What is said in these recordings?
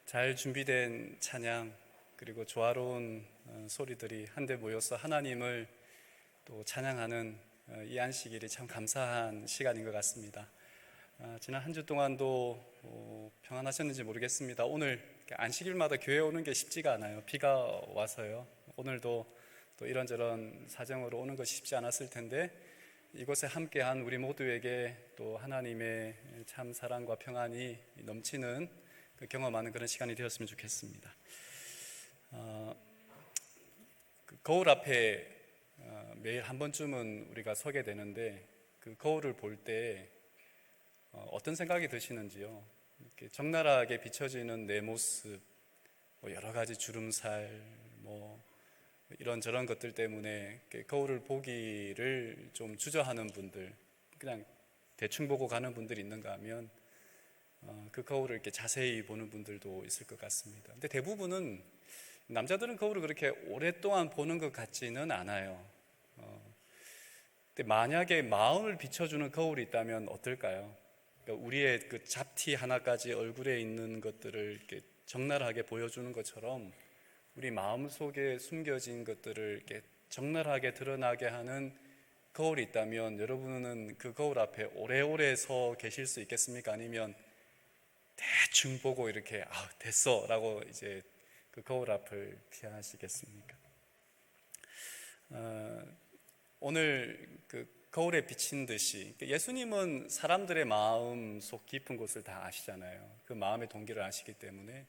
잘 준비된 찬양 그리고 조화로운 소리들이 한데 모여서 하나님을 또 찬양하는 이 안식일이 참 감사한 시간인 것 같습니다. 지난 한 주 동안도 평안하셨는지 모르겠습니다. 오늘 안식일마다 교회 오는 게 쉽지가 않아요. 비가 와서요. 오늘도 또 이런저런 사정으로 오는 것이 쉽지 않았을 텐데 이곳에 함께한 우리 모두에게 또 하나님의 참 사랑과 평안이 넘치는 경험하는 그런 시간이 되었으면 좋겠습니다. 그 거울 앞에 매일 한 번쯤은 우리가 서게 되는데 그 거울을 볼 때 어떤 생각이 드시는지요? 이렇게 적나라하게 비춰지는 내 모습, 여러 가지 주름살, 이런저런 것들 때문에 거울을 보기를 좀 주저하는 분들, 그냥 대충 보고 가는 분들이 있는가 하면 그 거울을 이렇게 자세히 보는 분들도 있을 것 같습니다. 근데 대부분은 남자들은 거울을 그렇게 오랫동안 보는 것 같지는 않아요. 근데 만약에 마음을 비춰주는 거울이 있다면 어떨까요? 그러니까 우리의 그 잡티 하나까지 얼굴에 있는 것들을 이렇게 적나라하게 보여주는 것처럼 우리 마음 속에 숨겨진 것들을 이렇게 적나라하게 드러나게 하는 거울이 있다면 여러분은 그 거울 앞에 오래오래 서 계실 수 있겠습니까? 아니면 대충 보고 이렇게 됐어 라고 이제 그 거울 앞을 피하시겠습니까? 오늘 그 거울에 비친 듯이 예수님은 사람들의 마음 속 깊은 곳을 다 아시잖아요. 그 마음의 동기를 아시기 때문에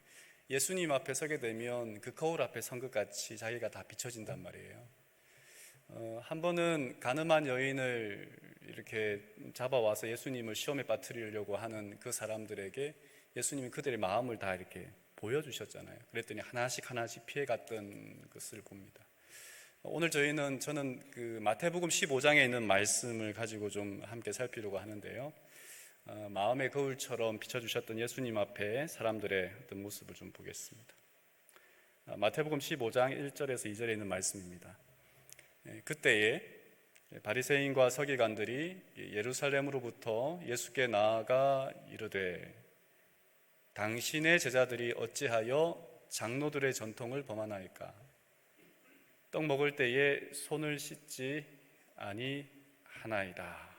예수님 앞에 서게 되면 그 거울 앞에 선 것 같이 자기가 다 비춰진단 말이에요. 한 번은 가늠한 여인을 이렇게 잡아와서 예수님을 시험에 빠뜨리려고 하는 그 사람들에게 예수님이 그들의 마음을 다 이렇게 보여주셨잖아요. 그랬더니 하나씩 하나씩 피해갔던 것을 봅니다. 오늘 저는 그 마태복음 15장에 있는 말씀을 가지고 좀 함께 살피려고 하는데요. 마음의 거울처럼 비춰주셨던 예수님 앞에 사람들의 어떤 모습을 좀 보겠습니다. 마태복음 15장 1절에서 2절에 있는 말씀입니다. 그때에 바리새인과 서기관들이 예루살렘으로부터 예수께 나아가 이르되 당신의 제자들이 어찌하여 장로들의 전통을 범하나이까? 떡 먹을 때에 손을 씻지 아니하나이다.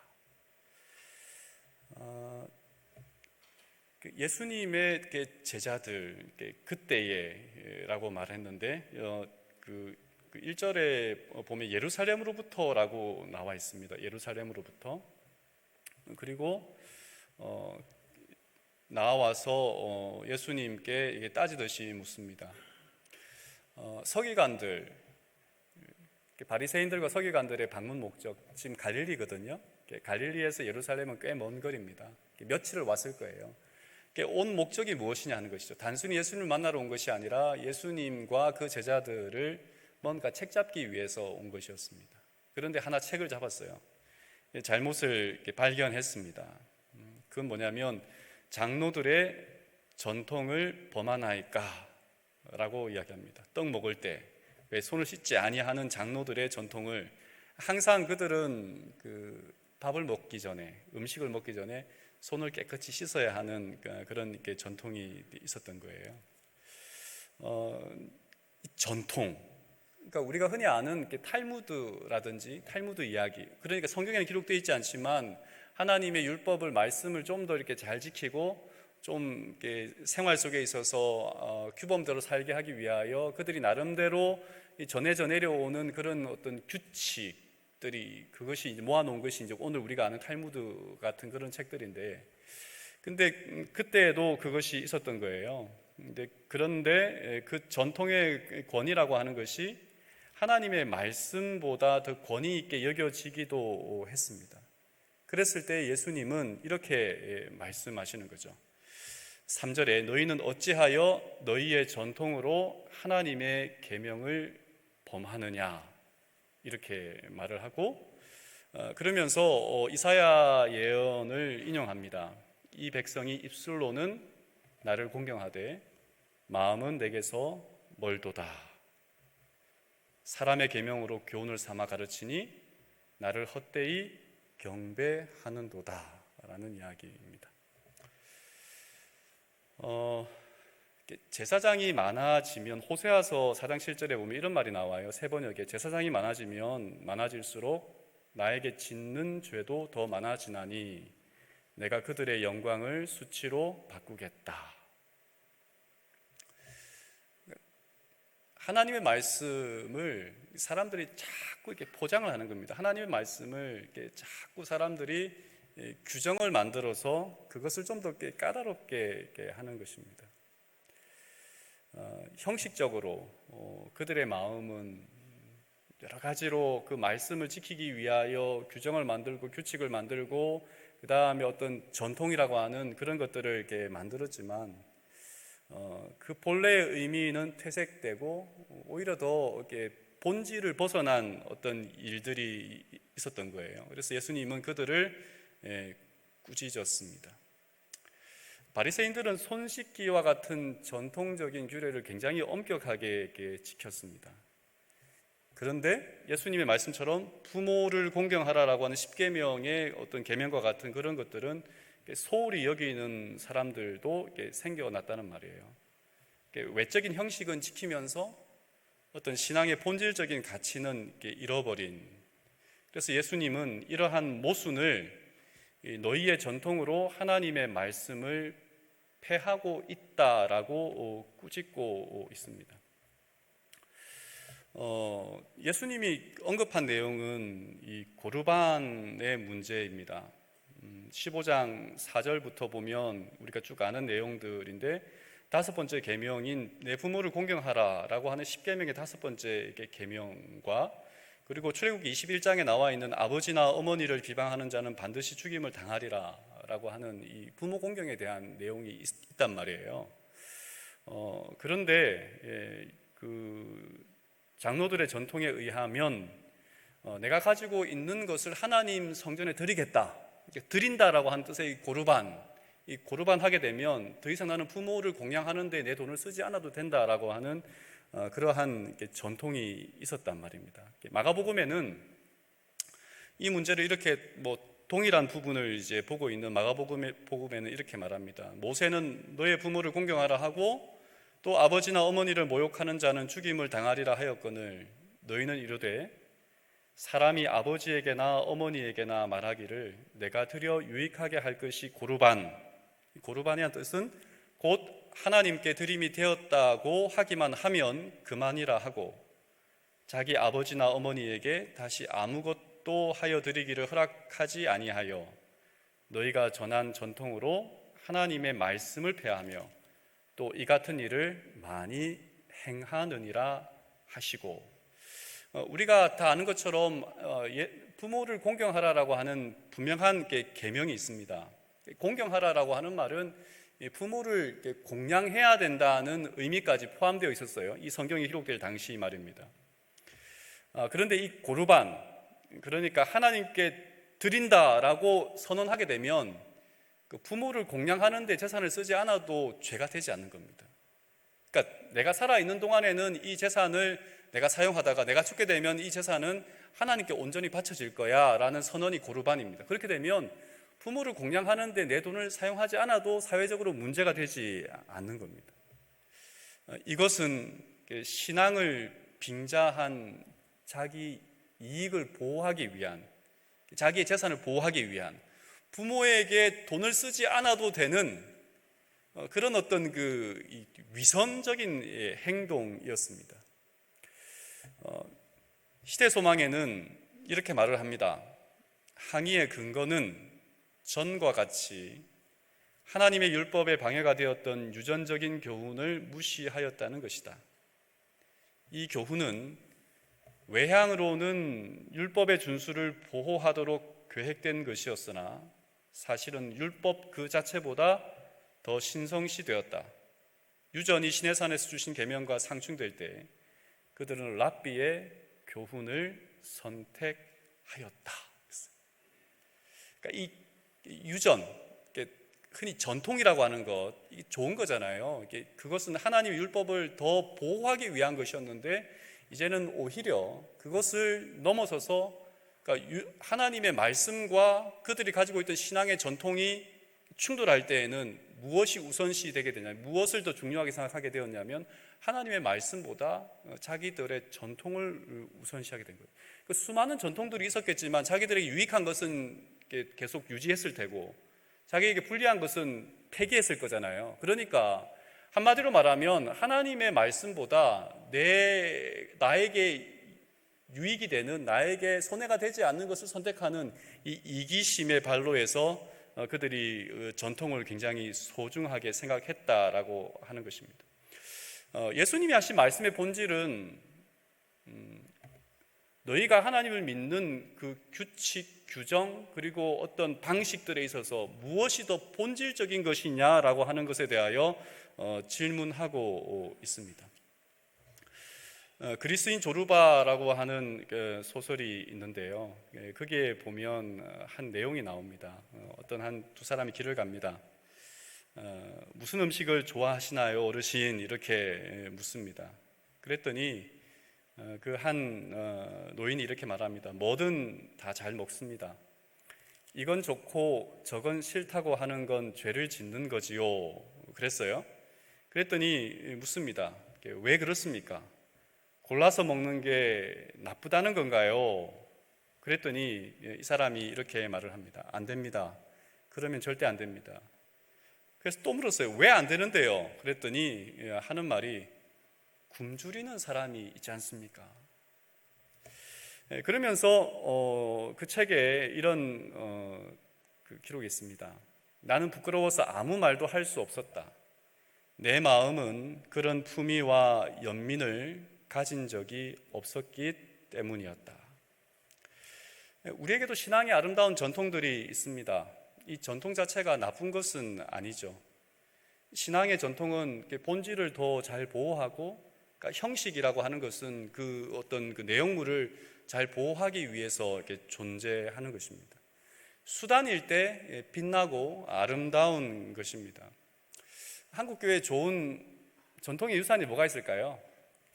예수님의 제자들 그때에라고 말했는데 그 1절에 보면 예루살렘으로부터라고 나와 있습니다. 예루살렘으로부터. 그리고 나와서 예수님께 따지듯이 묻습니다. 서기관들, 바리새인들과 서기관들의 방문 목적 지금 갈릴리거든요. 갈릴리에서 예루살렘은 꽤 먼 거리입니다. 며칠을 왔을 거예요. 온 목적이 무엇이냐 하는 것이죠. 단순히 예수님을 만나러 온 것이 아니라 예수님과 그 제자들을 뭔가 책 잡기 위해서 온 것이었습니다. 그런데 하나 책을 잡았어요. 잘못을 발견했습니다. 그건 뭐냐면 장로들의 전통을 범하나이까 라고 이야기합니다. 떡 먹을 때 왜 손을 씻지 아니하는 장로들의 전통을, 항상 그들은 그 밥을 먹기 전에, 음식을 먹기 전에 손을 깨끗이 씻어야 하는 그런 전통이 있었던 거예요. 전통, 그러니까 우리가 흔히 아는 탈무드라든지 탈무드 이야기, 그러니까 성경에는 기록되어 있지 않지만 하나님의 율법을, 말씀을 좀 더 이렇게 잘 지키고 좀 이렇게 생활 속에 있어서 규범대로 살게 하기 위하여 그들이 나름대로 전해져 내려오는 그런 어떤 규칙들이, 그것이 모아놓은 것이 이제 오늘 우리가 아는 탈무드 같은 그런 책들인데, 근데 그때도 그것이 있었던 거예요. 그런데 그 전통의 권위라고 하는 것이 하나님의 말씀보다 더 권위 있게 여겨지기도 했습니다. 그랬을 때 예수님은 이렇게 말씀하시는 거죠. 3절에 너희는 어찌하여 너희의 전통으로 하나님의 계명을 범하느냐, 이렇게 말을 하고 그러면서 이사야 예언을 인용합니다. 이 백성이 입술로는 나를 공경하되 마음은 내게서 멀도다. 사람의 계명으로 교훈을 삼아 가르치니 나를 헛되이 경배하는도다 라는 이야기입니다. 제사장이 많아지면, 호세아서 4장 7절에 보면 이런 말이 나와요. 새 번역에 제사장이 많아지면 많아질수록 나에게 짓는 죄도 더 많아지나니 내가 그들의 영광을 수치로 바꾸겠다. 하나님의 말씀을 사람들이 자꾸 이렇게 포장을 하는 겁니다. 하나님의 말씀을 이렇게 자꾸 사람들이 규정을 만들어서 그것을 좀 더 까다롭게 하는 것입니다. 형식적으로 그들의 마음은 여러 가지로 그 말씀을 지키기 위하여 규정을 만들고 규칙을 만들고 그 다음에 어떤 전통이라고 하는 그런 것들을 이렇게 만들었지만 그 본래의 의미는 퇴색되고 오히려 더 이렇게 본질을 벗어난 어떤 일들이 있었던 거예요. 그래서 예수님은 그들을 꾸짖었습니다. 바리새인들은 손 씻기와 같은 전통적인 규례를 굉장히 엄격하게 지켰습니다. 그런데 예수님의 말씀처럼 부모를 공경하라라고 하는 십계명의 어떤 계명과 같은 그런 것들은 소홀히 여기는 사람들도 생겨났다는 말이에요. 외적인 형식은 지키면서 어떤 신앙의 본질적인 가치는 잃어버린. 그래서 예수님은 이러한 모순을 너희의 전통으로 하나님의 말씀을 폐하고 있다라고 꾸짖고 있습니다. 예수님이 언급한 내용은 이 고르반의 문제입니다. 15장 4절부터 보면 우리가 쭉 아는 내용들인데, 다섯 번째 계명인 내 부모를 공경하라라고 하는 10계명의 다섯 번째 계명과, 그리고 출애굽기 21장에 나와 있는 아버지나 어머니를 비방하는 자는 반드시 죽임을 당하리라 라고 하는 이 부모 공경에 대한 내용이 있단 말이에요. 그런데 그 장로들의 전통에 의하면 내가 가지고 있는 것을 하나님 성전에 드리겠다, 드린다라고 하는 뜻의 이 고르반 하게 되면 더 이상 나는 부모를 공양하는데 내 돈을 쓰지 않아도 된다라고 하는 그러한 전통이 있었단 말입니다. 마가복음에는 이 문제를 이렇게 동일한 부분을 이제 보고 있는 마가복음에는 이렇게 말합니다. 모세는 너의 부모를 공경하라 하고 또 아버지나 어머니를 모욕하는 자는 죽임을 당하리라 하였거늘 너희는 이르되 사람이 아버지에게나 어머니에게나 말하기를 내가 드려 유익하게 할 것이 고르반이란 뜻은 곧 하나님께 드림이 되었다고 하기만 하면 그만이라 하고 자기 아버지나 어머니에게 다시 아무것도 하여 드리기를 허락하지 아니하여 너희가 전한 전통으로 하나님의 말씀을 폐하며 또 이 같은 일을 많이 행하느니라 하시고, 우리가 다 아는 것처럼 부모를 공경하라라고 하는 분명한 계명이 있습니다. 공경하라라고 하는 말은 부모를 공양해야 된다는 의미까지 포함되어 있었어요. 이 성경이 기록될 당시 말입니다. 그런데 이 고르반, 그러니까 하나님께 드린다라고 선언하게 되면 그 부모를 공양하는데 재산을 쓰지 않아도 죄가 되지 않는 겁니다. 그러니까 내가 살아있는 동안에는 이 재산을 내가 사용하다가 내가 죽게 되면 이 재산은 하나님께 온전히 바쳐질 거야 라는 선언이 고르반입니다. 그렇게 되면 부모를 공양하는데 내 돈을 사용하지 않아도 사회적으로 문제가 되지 않는 겁니다. 이것은 신앙을 빙자한 자기 이익을 보호하기 위한, 자기의 재산을 보호하기 위한, 부모에게 돈을 쓰지 않아도 되는 그런 어떤 그 위선적인 행동이었습니다. 시대소망에는 이렇게 말을 합니다. 항의의 근거는 전과 같이 하나님의 율법에 방해가 되었던 유전적인 교훈을 무시하였다는 것이다. 이 교훈은 외향으로는 율법의 준수를 보호하도록 계획된 것이었으나 사실은 율법 그 자체보다 더 신성시되었다. 유전이 시내산에서 주신 계명과 상충될 때 그들은 랍비의 교훈을 선택하였다. 그러니까 이 유전, 흔히 전통이라고 하는 것, 좋은 거잖아요. 그것은 하나님의 율법을 더 보호하기 위한 것이었는데 이제는 오히려 그것을 넘어서서, 그러니까 하나님의 말씀과 그들이 가지고 있던 신앙의 전통이 충돌할 때에는 무엇이 우선시 되게 되냐면, 무엇을 더 중요하게 생각하게 되었냐면 하나님의 말씀보다 자기들의 전통을 우선시하게 된 거예요. 그 수많은 전통들이 있었겠지만 자기들에게 유익한 것은 계속 유지했을 테고 자기에게 불리한 것은 폐기했을 거잖아요. 그러니까 한마디로 말하면 하나님의 말씀보다 나에게 유익이 되는, 나에게 손해가 되지 않는 것을 선택하는 이 이기심의 발로에서 그들이 전통을 굉장히 소중하게 생각했다라고 하는 것입니다. 예수님이 하신 말씀의 본질은 너희가 하나님을 믿는 그 규칙, 규정, 그리고 어떤 방식들에 있어서 무엇이 더 본질적인 것이냐라고 하는 것에 대하여 질문하고 있습니다. 그리스인 조르바라고 하는 소설이 있는데요. 거기에 보면 한 내용이 나옵니다. 어떤 한 두 사람이 길을 갑니다. 무슨 음식을 좋아하시나요, 어르신? 이렇게 묻습니다. 그랬더니 그 한 노인이 이렇게 말합니다. 뭐든 다 잘 먹습니다. 이건 좋고 저건 싫다고 하는 건 죄를 짓는 거지요. 그랬어요. 그랬더니 묻습니다. 왜 그렇습니까? 골라서 먹는 게 나쁘다는 건가요? 그랬더니 이 사람이 이렇게 말을 합니다. 안 됩니다. 그러면 절대 안 됩니다. 그래서 또 물었어요. 왜 안 되는데요? 그랬더니 하는 말이 굶주리는 사람이 있지 않습니까? 그러면서 그 책에 이런 그 기록이 있습니다. 나는 부끄러워서 아무 말도 할 수 없었다. 내 마음은 그런 품위와 연민을 가진 적이 없었기 때문이었다. 우리에게도 신앙의 아름다운 전통들이 있습니다. 이 전통 자체가 나쁜 것은 아니죠. 신앙의 전통은 본질을 더 잘 보호하고, 그러니까 형식이라고 하는 것은 그 어떤 그 내용물을 잘 보호하기 위해서 이렇게 존재하는 것입니다. 수단일 때 빛나고 아름다운 것입니다. 한국교회 좋은 전통의 유산이 뭐가 있을까요?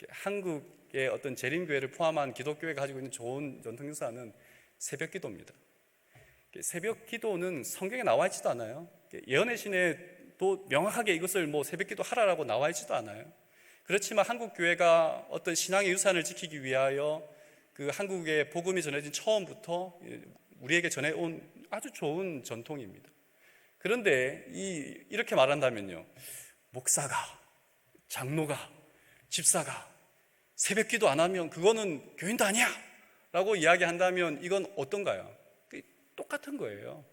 한국의 어떤 재림교회를 포함한 기독교회가 가지고 있는 좋은 전통 유산은 새벽 기도입니다. 새벽 기도는 성경에 나와 있지도 않아요. 예언의 신에도 명확하게 이것을 새벽 기도 하라라고 나와 있지도 않아요. 그렇지만 한국 교회가 어떤 신앙의 유산을 지키기 위하여 그 한국의 복음이 전해진 처음부터 우리에게 전해온 아주 좋은 전통입니다. 그런데 이렇게 말한다면요, 목사가, 장로가, 집사가 새벽 기도 안 하면 그거는 교인도 아니야 라고 이야기한다면 이건 어떤가요? 똑같은 거예요.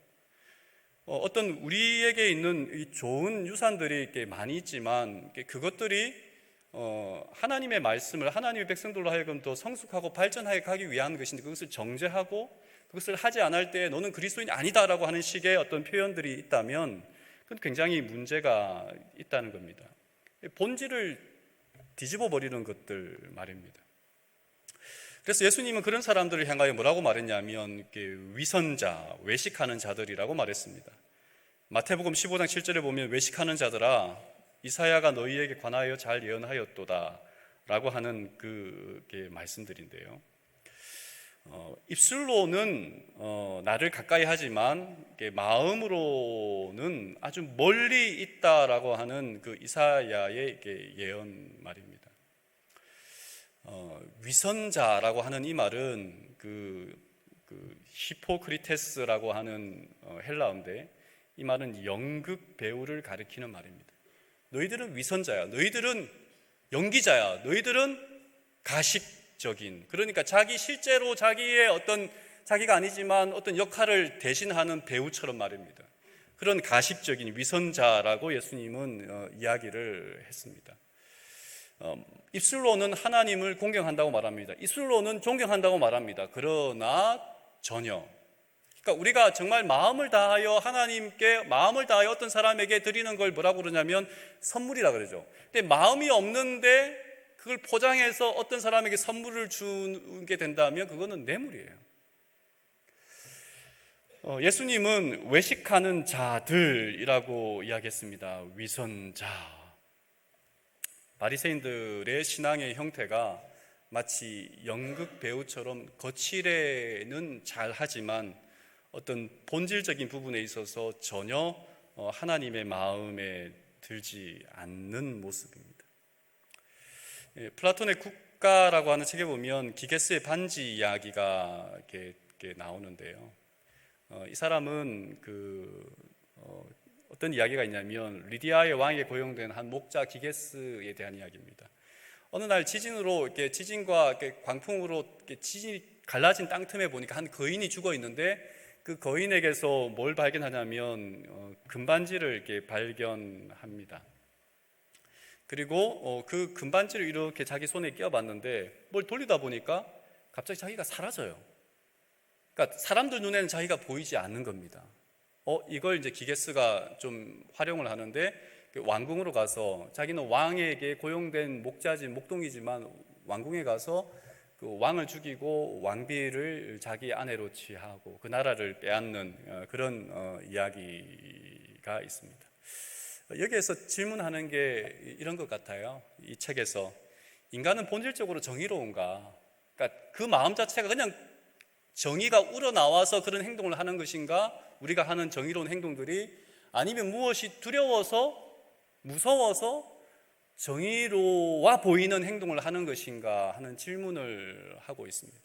어떤 우리에게 있는 이 좋은 유산들이 많이 있지만 그것들이 하나님의 말씀을 하나님의 백성들로 하여금 더 성숙하고 발전하게 가기 위한 것인데, 그것을 정죄하고 그것을 하지 않을 때 너는 그리스도인이 아니다라고 하는 식의 어떤 표현들이 있다면 그건 굉장히 문제가 있다는 겁니다. 본질을 뒤집어 버리는 것들 말입니다. 그래서 예수님은 그런 사람들을 향하여 뭐라고 말했냐면 위선자, 외식하는 자들이라고 말했습니다. 마태복음 15장 7절에 보면 외식하는 자들아 이사야가 너희에게 관하여 잘 예언하였도다 라고 하는 그 말씀들인데요. 입술로는 나를 가까이 하지만 마음으로는 아주 멀리 있다라고 하는 그 이사야의 예언 말입니다. 위선자라고 하는 이 말은 그 히포크리테스라고 하는 헬라어인데, 이 말은 연극 배우를 가리키는 말입니다. 너희들은 위선자야, 너희들은 연기자야, 너희들은 가식적인, 그러니까 실제로 자기의 어떤 자기가 아니지만 어떤 역할을 대신하는 배우처럼 말입니다. 그런 가식적인 위선자라고 예수님은 이야기를 했습니다. 입술로는 하나님을 공경한다고 말합니다. 입술로는 존경한다고 말합니다. 그러나 전혀, 그러니까 우리가 정말 마음을 다하여 하나님께 마음을 다하여 어떤 사람에게 드리는 걸 뭐라고 그러냐면 선물이라 그러죠. 근데 마음이 없는데 그걸 포장해서 어떤 사람에게 선물을 주게 된다면 그거는 뇌물이에요. 예수님은 외식하는 자들이라고 이야기했습니다. 위선자. 바리새인들의 신앙의 형태가 마치 연극 배우처럼 거칠에는 잘하지만 어떤 본질적인 부분에 있어서 전혀 하나님의 마음에 들지 않는 모습입니다. 플라톤의 국가라고 하는 책에 보면 기게스의 반지 이야기가 이렇게 나오는데요. 이 사람은 어떤 이야기가 있냐면 리디아의 왕에게 고용된 한 목자 기게스에 대한 이야기입니다. 어느 날 지진과 광풍으로 지진이 갈라진 땅 틈에 보니까 한 거인이 죽어 있는데 그 거인에게서 뭘 발견하냐면 금반지를 이렇게 발견합니다. 그리고 그 금반지를 이렇게 자기 손에 끼워봤는데 뭘 돌리다 보니까 갑자기 자기가 사라져요. 그러니까 사람들 눈에는 자기가 보이지 않는 겁니다. 이걸 이제 기게스가 좀 활용을 하는데 왕궁으로 가서 자기는 왕에게 고용된 목동이지만 왕궁에 가서 그 왕을 죽이고 왕비를 자기 아내로 취하고 그 나라를 빼앗는 그런 이야기가 있습니다. 여기에서 질문하는 게 이런 것 같아요. 이 책에서 인간은 본질적으로 정의로운가? 그러니까 그 마음 자체가 그냥 정의가 우러나와서 그런 행동을 하는 것인가? 우리가 하는 정의로운 행동들이 아니면 무엇이 두려워서 무서워서 정의로워 보이는 행동을 하는 것인가 하는 질문을 하고 있습니다.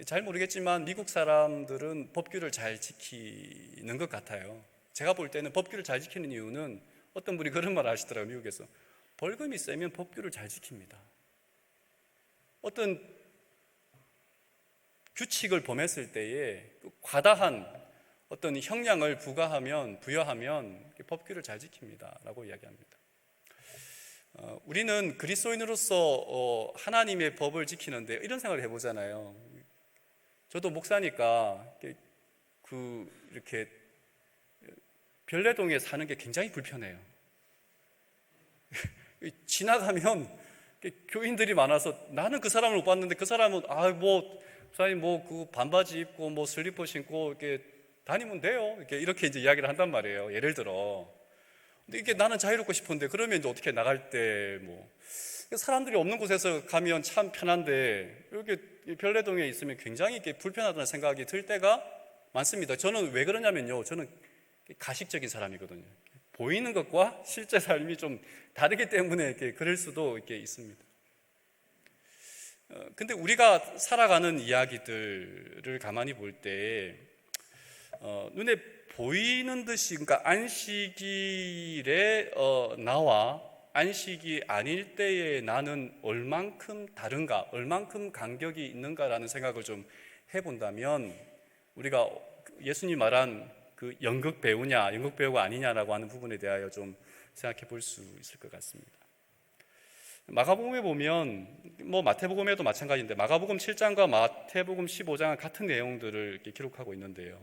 잘 모르겠지만 미국 사람들은 법규를 잘 지키는 것 같아요. 제가 볼 때는 법규를 잘 지키는 이유는 어떤 분이 그런 말을 하시더라고요. 미국에서 벌금이 세면 법규를 잘 지킵니다. 어떤 규칙을 범했을 때에 과다한 어떤 형량을 부여하면 법규를 잘 지킵니다 라고 이야기합니다. 우리는 그리스도인으로서 하나님의 법을 지키는데 이런 생각을 해보잖아요. 저도 목사니까 이렇게 별내동에 사는 게 굉장히 불편해요. 지나가면 교인들이 많아서 나는 그 사람을 못 봤는데 그 사람은 목사님 그 반바지 입고 슬리퍼 신고 이렇게 다니면 돼요. 이렇게 이제 이야기를 한단 말이에요. 예를 들어. 근데 이게 나는 자유롭고 싶은데 그러면 이제 어떻게 나갈 때 사람들이 없는 곳에서 가면 참 편한데 이렇게 별내동에 있으면 굉장히 이렇게 불편하다는 생각이 들 때가 많습니다. 저는 왜 그러냐면요. 저는 가식적인 사람이거든요. 보이는 것과 실제 삶이 좀 다르기 때문에 그럴 수도 있습니다. 근데 우리가 살아가는 이야기들을 가만히 볼 때 눈에 보이는 듯이 그러니까 안식일에 나와 안식이 아닐 때의 나는 얼만큼 다른가, 얼만큼 간격이 있는가라는 생각을 좀 해본다면 우리가 예수님 말한 그 연극 배우냐, 연극 배우가 아니냐라고 하는 부분에 대하여 좀 생각해 볼 수 있을 것 같습니다. 마가복음에 보면 마태복음에도 마찬가지인데 마가복음 7장과 마태복음 15장은 같은 내용들을 이렇게 기록하고 있는데요.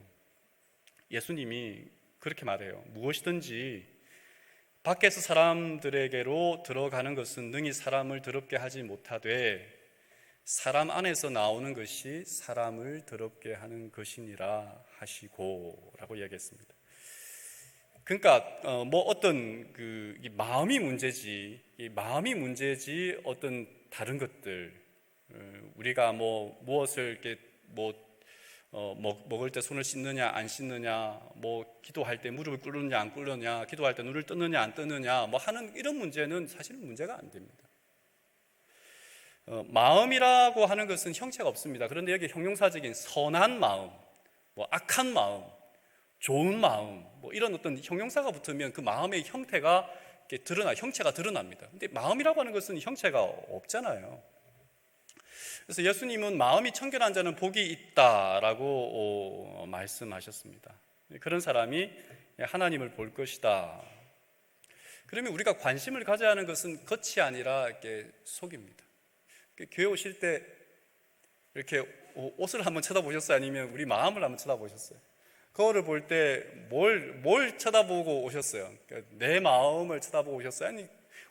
예수님이 그렇게 말해요. 무엇이든지 밖에서 사람들에게로 들어가는 것은 능히 사람을 더럽게 하지 못하되 사람 안에서 나오는 것이 사람을 더럽게 하는 것이니라 하시고 라고 이야기했습니다. 그러니까 어떤 이 마음이 문제지 어떤 다른 것들 우리가 무엇을 이렇게 먹을 때 손을 씻느냐 안 씻느냐 기도할 때 무릎을 꿇느냐 안 꿇느냐 기도할 때 눈을 뜨느냐 안 뜨느냐 하는 이런 문제는 사실은 문제가 안 됩니다. 마음이라고 하는 것은 형체가 없습니다. 그런데 여기 형용사적인 선한 마음, 악한 마음, 좋은 마음 이런 어떤 형용사가 붙으면 그 마음의 형태가 형체가 드러납니다. 근데 마음이라고 하는 것은 형체가 없잖아요. 그래서 예수님은 마음이 청결한 자는 복이 있다라고 말씀하셨습니다. 그런 사람이 하나님을 볼 것이다. 그러면 우리가 관심을 가져야 하는 것은 겉이 아니라 속입니다. 교회 오실 때 이렇게 옷을 한번 쳐다보셨어요? 아니면 우리 마음을 한번 쳐다보셨어요? 거울을 볼 때 뭘 쳐다보고 오셨어요? 그러니까 내 마음을 쳐다보고 오셨어요? 아니,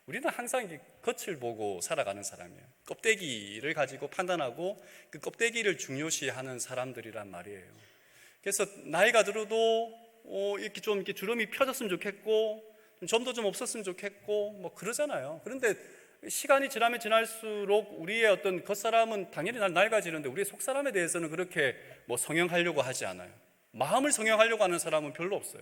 우리는 항상 겉을 보고 살아가는 사람이에요. 껍데기를 가지고 판단하고 그 껍데기를 중요시하는 사람들이란 말이에요. 그래서 나이가 들어도 이렇게 주름이 펴졌으면 좋겠고 점도 좀 없었으면 좋겠고 그러잖아요. 그런데 시간이 지나면 지날수록 우리의 어떤 겉사람은 당연히 낡아지는데 우리의 속사람에 대해서는 그렇게 성형하려고 하지 않아요. 마음을 성형하려고 하는 사람은 별로 없어요.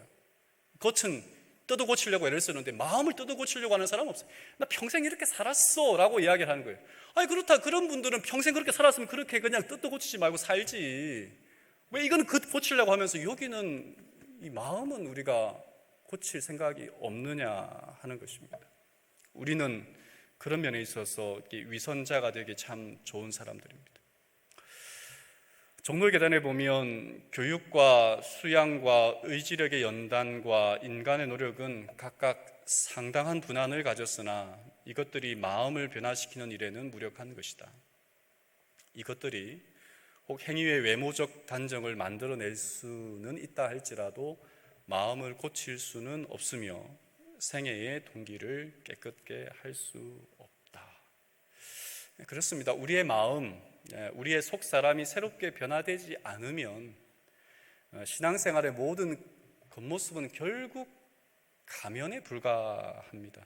겉은 뜯어 고치려고 애를 쓰는데 마음을 뜯어 고치려고 하는 사람은 없어요. 나 평생 이렇게 살았어 라고 이야기를 하는 거예요. 아니 그렇다, 그런 분들은 평생 그렇게 살았으면 그렇게 그냥 뜯어 고치지 말고 살지, 왜 이거는 고치려고 하면서 여기는 이 마음은 우리가 고칠 생각이 없느냐 하는 것입니다. 우리는 그런 면에 있어서 위선자가 되기 참 좋은 사람들입니다. 종로의 계단에 보면 교육과 수양과 의지력의 연단과 인간의 노력은 각각 상당한 분한을 가졌으나 이것들이 마음을 변화시키는 일에는 무력한 것이다. 이것들이 혹 행위의 외모적 단정을 만들어낼 수는 있다 할지라도 마음을 고칠 수는 없으며 생애의 동기를 깨끗게 할 수 없다. 그렇습니다. 우리의 마음, 우리의 속 사람이 새롭게 변화되지 않으면 신앙생활의 모든 겉모습은 결국 가면에 불과합니다.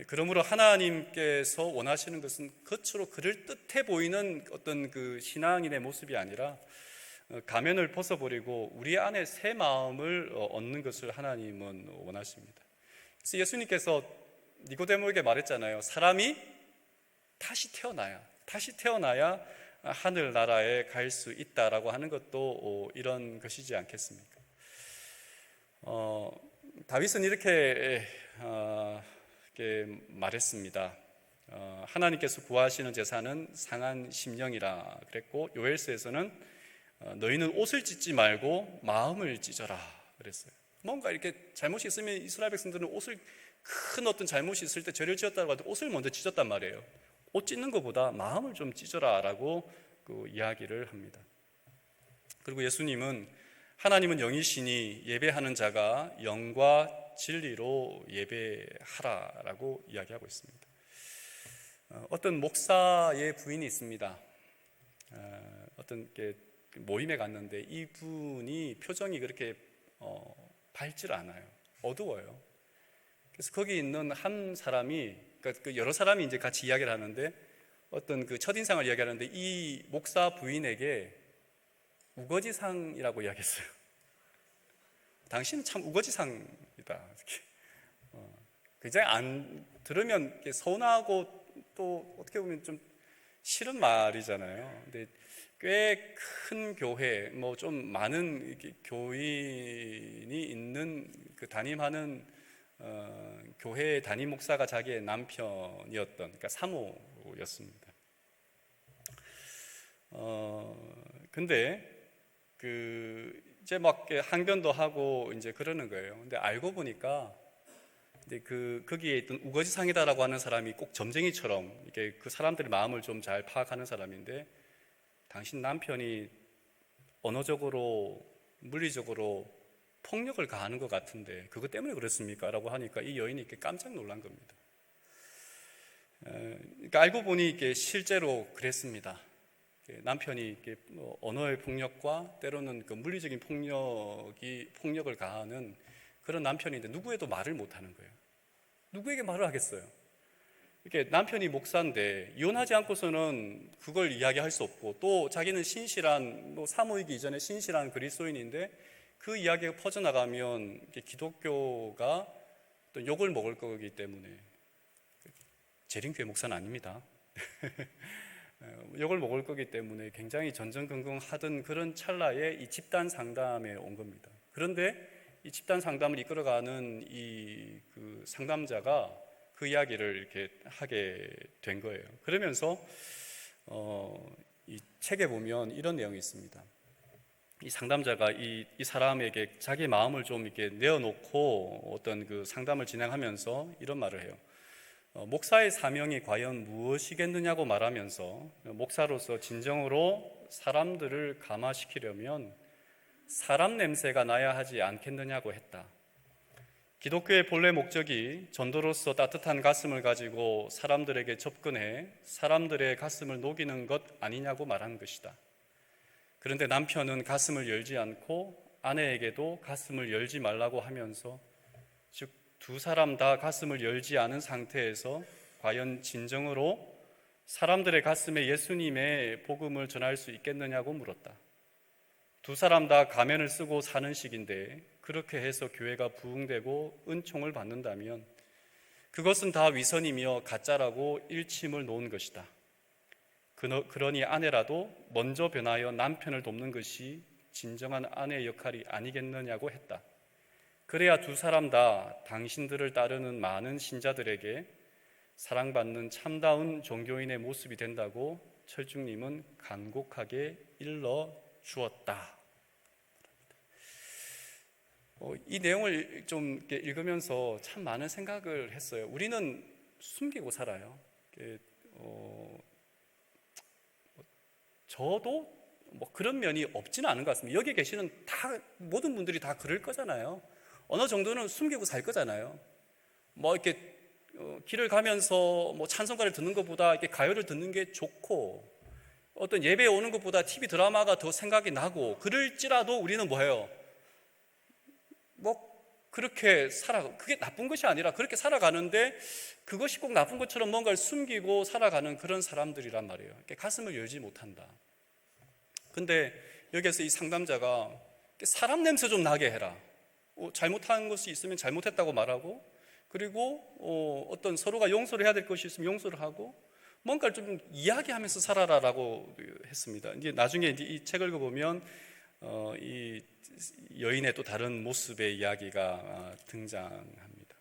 그러므로 하나님께서 원하시는 것은 겉으로 그럴듯해 보이는 어떤 그 신앙인의 모습이 아니라 가면을 벗어버리고 우리 안에 새 마음을 얻는 것을 하나님은 원하십니다. 그래서 예수님께서 니고데모에게 말했잖아요. 사람이 다시 태어나야 하늘나라에 갈 수 있다라고 하는 것도 이런 것이지 않겠습니까? 다윗은 이렇게 말했습니다. 하나님께서 구하시는 제사는 상한 심령이라 그랬고, 요엘서에서는 너희는 옷을 찢지 말고 마음을 찢어라 그랬어요. 뭔가 이렇게 잘못이 있으면 이스라엘 백성들은 옷을, 큰 어떤 잘못이 있을 때 죄를 지었다고 하도 옷을 먼저 찢었단 말이에요. 옷 찢는 것보다 마음을 좀 찢어라 라고 이야기를 합니다. 그리고 예수님은 하나님은 영이시니 예배하는 자가 영과 진리로 예배하라라고 이야기하고 있습니다. 어떤 목사의 부인이 있습니다. 어떤 모임에 갔는데 이분이 표정이 그렇게 밝지 않아요. 어두워요. 그래서 거기 있는 한 사람이, 그러니까 여러 사람이 이제 같이 이야기를 하는데 어떤 그 첫인상을 이야기하는데 이 목사 부인에게 우거지상이라고 이야기했어요. 당신은 참 우거지상이다. 굉장히 안 들으면 서운하고 또 어떻게 보면 좀 싫은 말이잖아요. 근데 꽤 큰 교회, 뭐 좀 많은 교인이 있는 그 담임하는 교회 담임 목사가 자기의 남편이었던, 그러니까 사모였습니다. 근데 이제 막 항변도 하고 이제 그러는 거예요. 근데 알고 보니까 이제 거기에 있던 우거지상이다라고 하는 사람이 꼭 점쟁이처럼 이게 그 사람들의 마음을 좀 잘 파악하는 사람인데, 당신 남편이 언어적으로, 물리적으로 폭력을 가하는 것 같은데 그것 때문에 그렇습니까? 라고 하니까 이 여인이 이렇게 깜짝 놀란 겁니다. 그러니까 알고 보니 이게 실제로 그랬습니다. 남편이 언어의 폭력과 때로는 그 물리적인 폭력을 가하는 그런 남편인데 누구에도 말을 못하는 거예요. 누구에게 말을 하겠어요? 이렇게 남편이 목사인데 이혼하지 않고서는 그걸 이야기할 수 없고, 또 자기는 신실한, 사모이기 이전에 신실한 그리스도인인데 그 이야기가 퍼져나가면 기독교가 또 욕을 먹을 거기 때문에, 재림교회 목사는 아닙니다. 욕을 먹을 거기 때문에 굉장히 전전긍긍하던 그런 찰나에 이 집단 상담에 온 겁니다. 그런데 이 집단 상담을 이끌어가는 그 상담자가 그 이야기를 이렇게 하게 된 거예요. 그러면서 이 책에 보면 이런 내용이 있습니다. 이 상담자가 이 사람에게 자기 마음을 좀 이렇게 내어놓고 어떤 그 상담을 진행하면서 이런 말을 해요. 목사의 사명이 과연 무엇이겠느냐고 말하면서, 목사로서 진정으로 사람들을 감화시키려면 사람 냄새가 나야 하지 않겠느냐고 했다. 기독교의 본래 목적이 전도로서 따뜻한 가슴을 가지고 사람들에게 접근해 사람들의 가슴을 녹이는 것 아니냐고 말한 것이다. 그런데 남편은 가슴을 열지 않고 아내에게도 가슴을 열지 말라고 하면서, 즉 두 사람 다 가슴을 열지 않은 상태에서 과연 진정으로 사람들의 가슴에 예수님의 복음을 전할 수 있겠느냐고 물었다. 두 사람 다 가면을 쓰고 사는 시기인데 그렇게 해서 교회가 부흥되고 은총을 받는다면 그것은 다 위선이며 가짜라고 일침을 놓은 것이다. 그러니 아내라도 먼저 변하여 남편을 돕는 것이 진정한 아내의 역할이 아니겠느냐고 했다. 그래야 두 사람 다 당신들을 따르는 많은 신자들에게 사랑받는 참다운 종교인의 모습이 된다고 철중님은 간곡하게 일러 주었다. 이 내용을 좀 읽으면서 참 많은 생각을 했어요. 우리는 숨기고 살아요. 저도 뭐 그런 면이 없지는 않은 것 같습니다. 여기 계시는 모든 분들이 다 그럴 거잖아요. 어느 정도는 숨기고 살 거잖아요. 뭐 이렇게 길을 가면서 뭐 찬송가를 듣는 것보다 이렇게 가요를 듣는 게 좋고, 어떤 예배에 오는 것보다 TV 드라마가 더 생각이 나고, 그럴지라도 우리는 뭐예요? 뭐 그렇게 그게 나쁜 것이 아니라 그렇게 살아가는데, 그것이 꼭 나쁜 것처럼 뭔가를 숨기고 살아가는 그런 사람들이란 말이에요. 가슴을 열지 못한다. 근데 여기에서 이 상담자가 사람 냄새 좀 나게 해라, 잘못한 것이 있으면 잘못했다고 말하고, 그리고 어떤 서로가 용서를 해야 될 것이 있으면 용서를 하고, 뭔가를 좀 이야기하면서 살아라라고 했습니다. 이제 나중에 이 책을 읽어보면 이 여인의 또 다른 모습의 이야기가 등장합니다.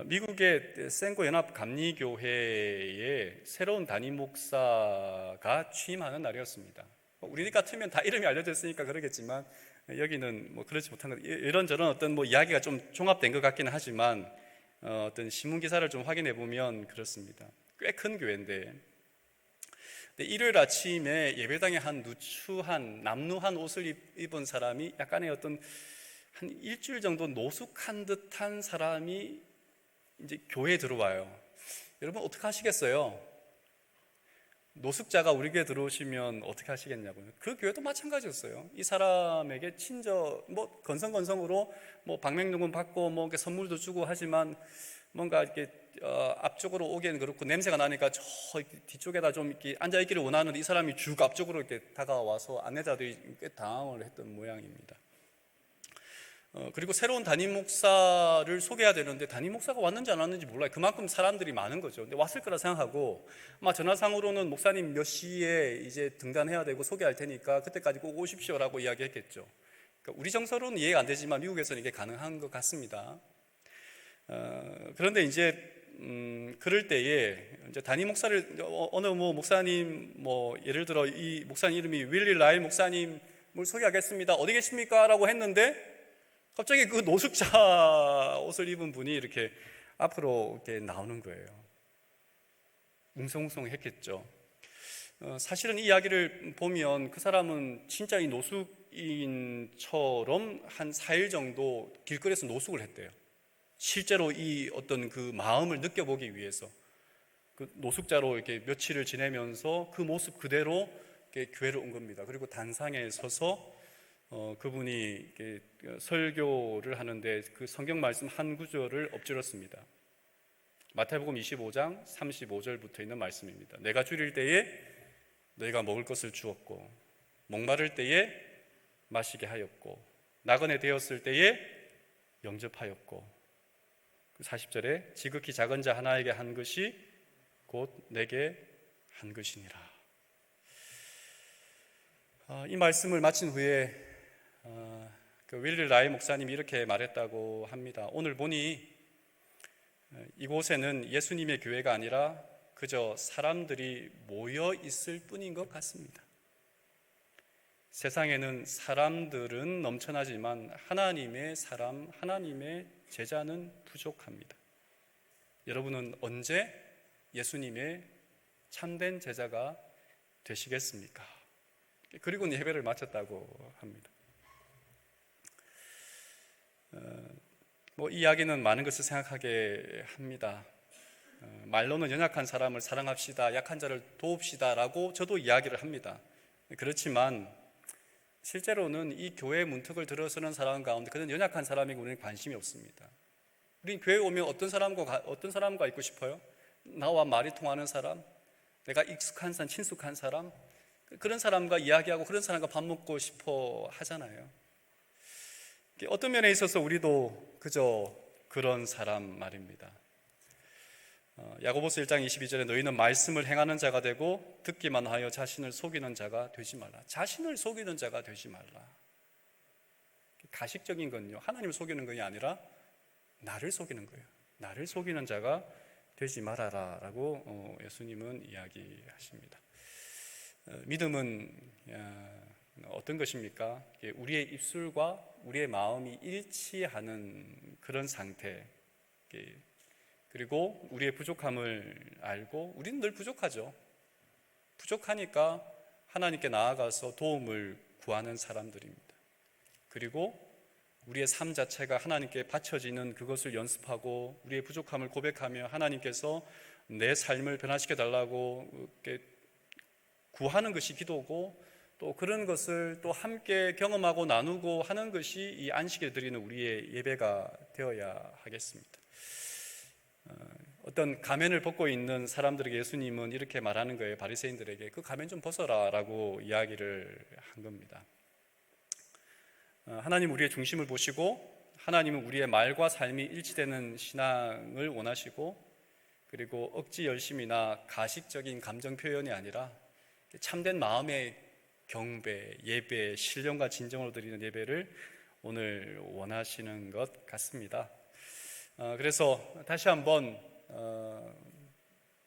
미국의 센고 연합 감리교회에 새로운 담임 목사가 취임하는 날이었습니다. 우리 같으면 다 이름이 알려져 있으니까 그러겠지만, 여기는 뭐 그렇지 못한 것, 이런저런 어떤 뭐 이야기가 좀 종합된 것 같기는 하지만, 어떤 신문 기사를 좀 확인해 보면 그렇습니다. 꽤 큰 교회인데, 일요일 아침에 예배당에 한 남루한 옷을 입은 사람이, 약간의 어떤 한 일주일 정도 노숙한 듯한 사람이 이제 교회에 들어와요. 여러분 어떻게 하시겠어요? 노숙자가 우리 교회에 들어오시면 어떻게 하시겠냐고요. 그 교회도 마찬가지였어요. 이 사람에게 뭐 건성건성으로 뭐 방명록은 받고 뭐 선물도 주고 하지만, 뭔가 이렇게 앞쪽으로 오기에는 그렇고, 냄새가 나니까 저 뒤쪽에다 좀 이렇게 앉아 있기를 원하는데, 이 사람이 쭉 앞쪽으로 이렇게 다가와서 안내자들이 꽤 당황을 했던 모양입니다. 그리고 새로운 담임 목사를 소개해야 되는데, 담임 목사가 왔는지 안 왔는지 몰라요. 그만큼 사람들이 많은 거죠. 근데 왔을 거라 생각하고, 아마 전화상으로는 목사님 몇 시에 이제 등단해야 되고 소개할 테니까 그때까지 꼭 오십시오라고 이야기했겠죠. 그러니까 우리 정서로는 이해가 안 되지만 미국에서는 이게 가능한 것 같습니다. 그런데 이제 그럴 때에 이제 담임 목사를, 어느 뭐 목사님, 뭐 예를 들어 이 목사님 이름이 윌리 라일 목사님을 소개하겠습니다, 어디 계십니까? 라고 했는데, 갑자기 그 노숙자 옷을 입은 분이 이렇게 앞으로 이렇게 나오는 거예요. 웅성웅성했겠죠. 사실은 이 이야기를 보면 그 사람은 진짜 이 노숙인처럼 한 4일 정도 길거리에서 노숙을 했대요. 실제로 이 어떤 그 마음을 느껴보기 위해서 그 노숙자로 이렇게 며칠을 지내면서 그 모습 그대로 이렇게 교회를 온 겁니다. 그리고 단상에 서서 그분이 이렇게 설교를 하는데, 그 성경 말씀 한 구절을 엎질렀습니다. 마태복음 25장 35절부터 있는 말씀입니다. 내가 줄일 때에 너희가 먹을 것을 주었고, 목마를 때에 마시게 하였고, 나그네 되었을 때에 영접하였고, 40절에 지극히 작은 자 하나에게 한 것이 곧 내게 한 것이니라. 이 말씀을 마친 후에 그 윌리 라이 목사님이 이렇게 말했다고 합니다. 오늘 보니 이곳에는 예수님의 교회가 아니라 그저 사람들이 모여 있을 뿐인 것 같습니다. 세상에는 사람들은 넘쳐나지만 하나님의 사람, 하나님의 제자는 부족합니다. 여러분은 언제 예수님의 참된 제자가 되시겠습니까? 그리고 예배를 마쳤다고 합니다. 이 이야기는 많은 것을 생각하게 합니다. 말로는 연약한 사람을 사랑합시다, 약한 자를 도웁시다 라고 저도 이야기를 합니다. 그렇지만 실제로는 이 교회의 문턱을 들어서는 사람 가운데 그는 연약한 사람이고 우리는 관심이 없습니다. 우린 교회에 오면 어떤 사람과 있고 싶어요? 나와 말이 통하는 사람, 내가 익숙한 사람, 친숙한 사람, 그런 사람과 이야기하고 그런 사람과 밥 먹고 싶어 하잖아요. 어떤 면에 있어서 우리도 그저 그런 사람 말입니다. 야고보서 1장 22절에 너희는 말씀을 행하는 자가 되고 듣기만 하여 자신을 속이는 자가 되지 말라. 자신을 속이는 자가 되지 말라. 가식적인 건요, 하나님을 속이는 것이 아니라 나를 속이는 거예요. 나를 속이는 자가 되지 말아라 라고 예수님은 이야기하십니다. 믿음은 어떤 것입니까? 우리의 입술과 우리의 마음이 일치하는 그런 상태, 그리고 우리의 부족함을 알고, 우리는 늘 부족하죠. 부족하니까 하나님께 나아가서 도움을 구하는 사람들입니다. 그리고 우리의 삶 자체가 하나님께 바쳐지는 그것을 연습하고 우리의 부족함을 고백하며 하나님께서 내 삶을 변화시켜 달라고 구하는 것이 기도고, 또 그런 것을 또 함께 경험하고 나누고 하는 것이 이 안식일 드리는 우리의 예배가 되어야 하겠습니다. 어떤 가면을 벗고 있는 사람들에게 예수님은 이렇게 말하는 거예요. 바리새인들에게 그 가면 좀 벗어라 라고 이야기를 한 겁니다. 하나님 우리의 중심을 보시고, 하나님은 우리의 말과 삶이 일치되는 신앙을 원하시고, 그리고 억지 열심이나 가식적인 감정 표현이 아니라 참된 마음의 경배, 예배, 신령과 진정으로 드리는 예배를 오늘 원하시는 것 같습니다. 그래서 다시 한번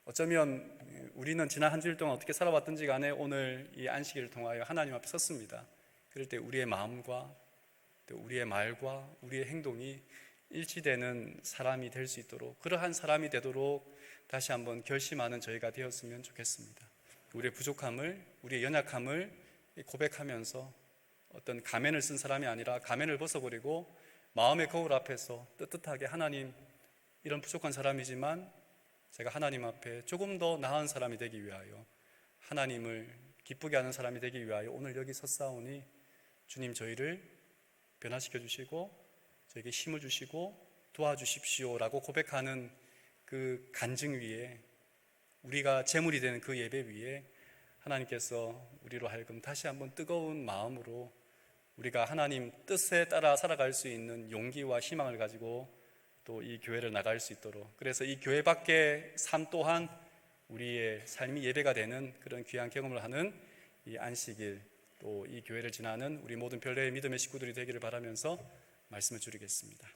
어쩌면 우리는 지난 한 주일 동안 어떻게 살아왔든지 간에 오늘 이 안식일을 통하여 하나님 앞에 섰습니다. 그럴 때 우리의 마음과 또 우리의 말과 우리의 행동이 일치되는 사람이 될 수 있도록, 그러한 사람이 되도록 다시 한번 결심하는 저희가 되었으면 좋겠습니다. 우리의 부족함을, 우리의 연약함을 고백하면서 어떤 가면을 쓴 사람이 아니라 가면을 벗어버리고 마음의 거울 앞에서 떳떳하게 하나님, 이런 부족한 사람이지만 제가 하나님 앞에 조금 더 나은 사람이 되기 위하여, 하나님을 기쁘게 하는 사람이 되기 위하여 오늘 여기 섰사오니 주님 저희를 변화시켜 주시고 저에게 힘을 주시고 도와주십시오 라고 고백하는 그 간증 위에, 우리가 제물이 되는 그 예배 위에 하나님께서 우리로 하여금 다시 한번 뜨거운 마음으로 우리가 하나님 뜻에 따라 살아갈 수 있는 용기와 희망을 가지고 또 이 교회를 나갈 수 있도록, 그래서 이 교회 밖의 삶 또한 우리의 삶이 예배가 되는 그런 귀한 경험을 하는 이 안식일, 또 이 교회를 지나는 우리 모든 별내의 믿음의 식구들이 되기를 바라면서 말씀을 줄이겠습니다.